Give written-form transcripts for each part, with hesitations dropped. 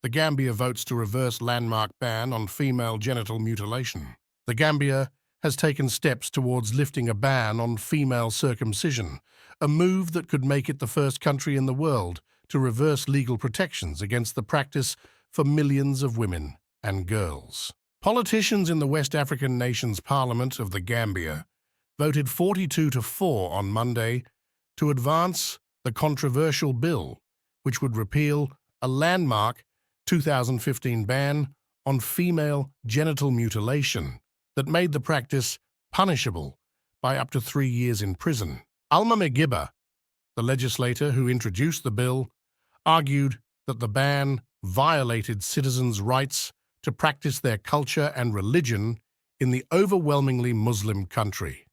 The Gambia votes to reverse landmark ban on female genital mutilation. The Gambia has taken steps towards lifting a ban on female circumcision, a move that could make it the first country in the world to reverse legal protections against the practice for millions of women and girls. Politicians in the West African nation's parliament of the Gambia voted 42-4 on Monday to advance the controversial bill, which would repeal a landmark 2015 ban on female genital mutilation that made the practice punishable by up to 3 years in prison. Alma Megiba, the legislator who introduced the bill, argued that the ban violated citizens' rights to practice their culture and religion in the overwhelmingly Muslim country.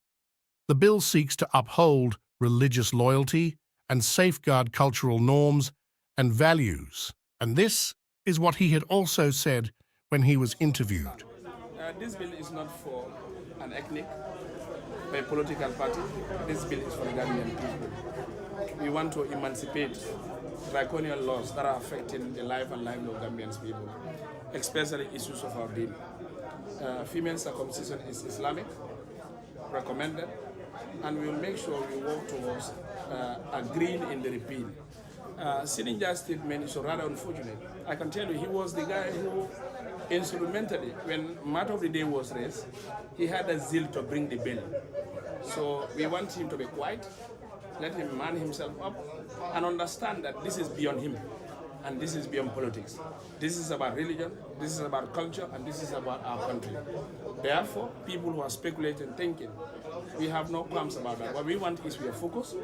The bill seeks to uphold religious loyalty and safeguard cultural norms and values, and this is what he had also said when he was interviewed. This bill is not for an ethnic or a political party. This bill is for the Gambian people. We want to emancipate draconian laws that are affecting the life and livelihood of Gambian people, especially issues of our deen. Female circumcision is Islamic, recommended, and we will make sure we work towards agreeing in the repeal. Sininja's statement is rather unfortunate. I can tell you, he was the guy who instrumentally, when matter of the day was raised, he had a zeal to bring the bill. So we want him to be quiet, let him man himself up, and understand that this is beyond him, and this is beyond politics. This is about religion, this is about culture, and this is about our country. Therefore, people who are speculating, thinking, we have no qualms about that. What we want is we are focused,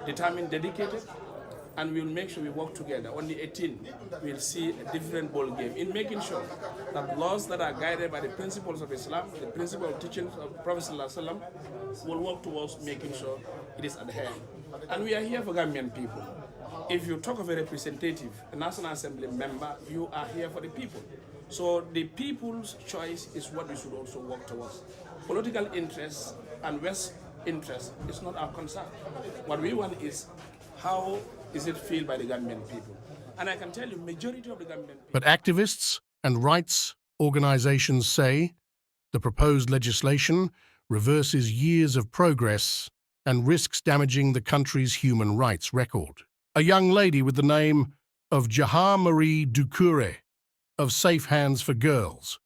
determined, dedicated, and we'll make sure we work together. On the 18th, we'll see a different ball game in making sure that laws that are guided by the principles of Islam, the principle of teachings of Prophet ﷺ, will work towards making sure it is adhered. And we are here for Gambian people. If you talk of a representative, a National Assembly member, you are here for the people. So the people's choice is what we should also work towards. Political interests and West interests is not our concern. What we want is how is it feel by the Gambian people. And I can tell you, majority of the Gambian people... But activists and rights organizations say the proposed legislation reverses years of progress and risks damaging the country's human rights record. A young lady with the name of Jahar Marie Doucouré of Safe Hands for Girls.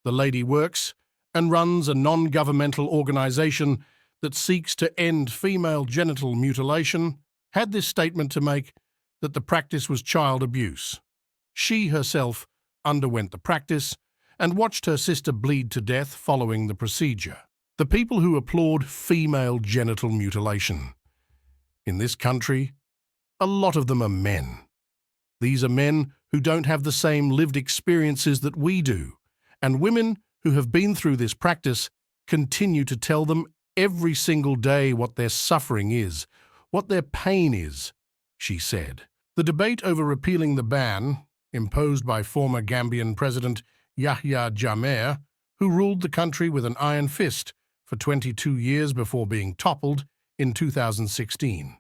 The lady works and runs a non-governmental organization that seeks to end female genital mutilation, had this statement to make that the practice was child abuse. She herself underwent the practice and watched her sister bleed to death following the procedure. The people who applaud female genital mutilation. In this country, a lot of them are men. These are men who don't have the same lived experiences that we do, and women who have been through this practice continue to tell them every single day what their suffering is, what their pain is, she said. The debate over repealing the ban, imposed by former Gambian President Yahya Jammeh, who ruled the country with an iron fist for 22 years before being toppled in 2016,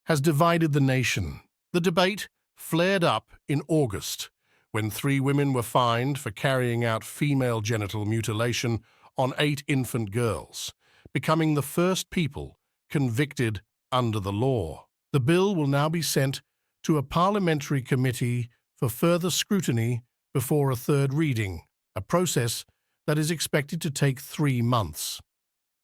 has divided the nation. The debate flared up in August, when 3 women were fined for carrying out female genital mutilation on 8 infant girls, becoming the first people convicted under the law. The bill will now be sent to a parliamentary committee for further scrutiny before a third reading, a process that is expected to take 3 months.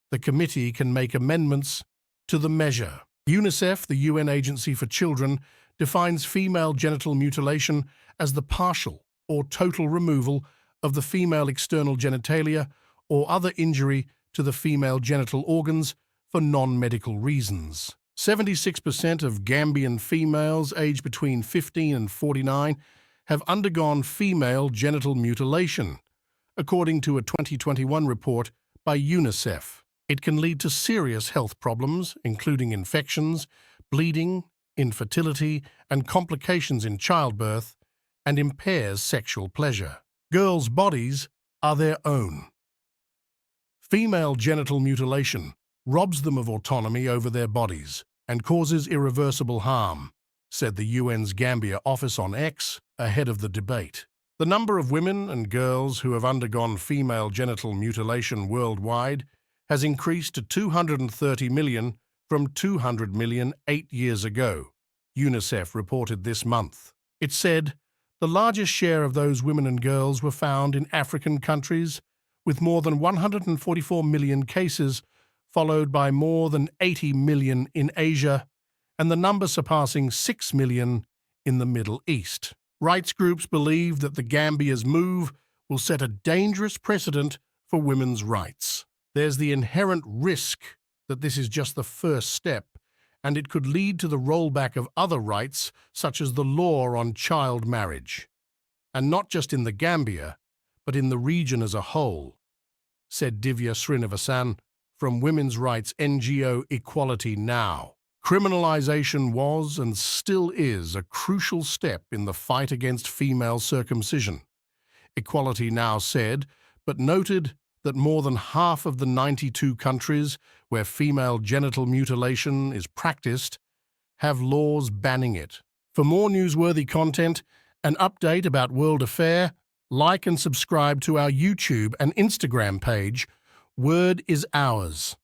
The committee can make amendments to the measure. UNICEF, the UN Agency for Children, defines female genital mutilation as the partial or total removal of the female external genitalia or other injury to the female genital organs for non-medical reasons. 76% of Gambian females aged between 15 and 49 have undergone female genital mutilation, according to a 2021 report by UNICEF. It can lead to serious health problems, including infections, bleeding, infertility, and complications in childbirth, and impairs sexual pleasure. Girls' bodies are their own. Female genital mutilation robs them of autonomy over their bodies and causes irreversible harm, said the UN's Gambia office on X. ahead of the debate. The number of women and girls who have undergone female genital mutilation worldwide has increased to 230 million from 200 million 8 years ago, UNICEF reported this month. It said the largest share of those women and girls were found in African countries, with more than 144 million cases, followed by more than 80 million in Asia, and the number surpassing 6 million in the Middle East. Rights groups believe that the Gambia's move will set a dangerous precedent for women's rights. There's the inherent risk that this is just the first step, and it could lead to the rollback of other rights, such as the law on child marriage. And not just in the Gambia, but in the region as a whole, said Divya Srinivasan from women's rights NGO Equality Now. Criminalization was and still is a crucial step in the fight against female circumcision, Equality Now said, but noted that more than half of the 92 countries where female genital mutilation is practiced have laws banning it. For more newsworthy content and update about world affairs, like and subscribe to our YouTube and Instagram page, Word is Ours.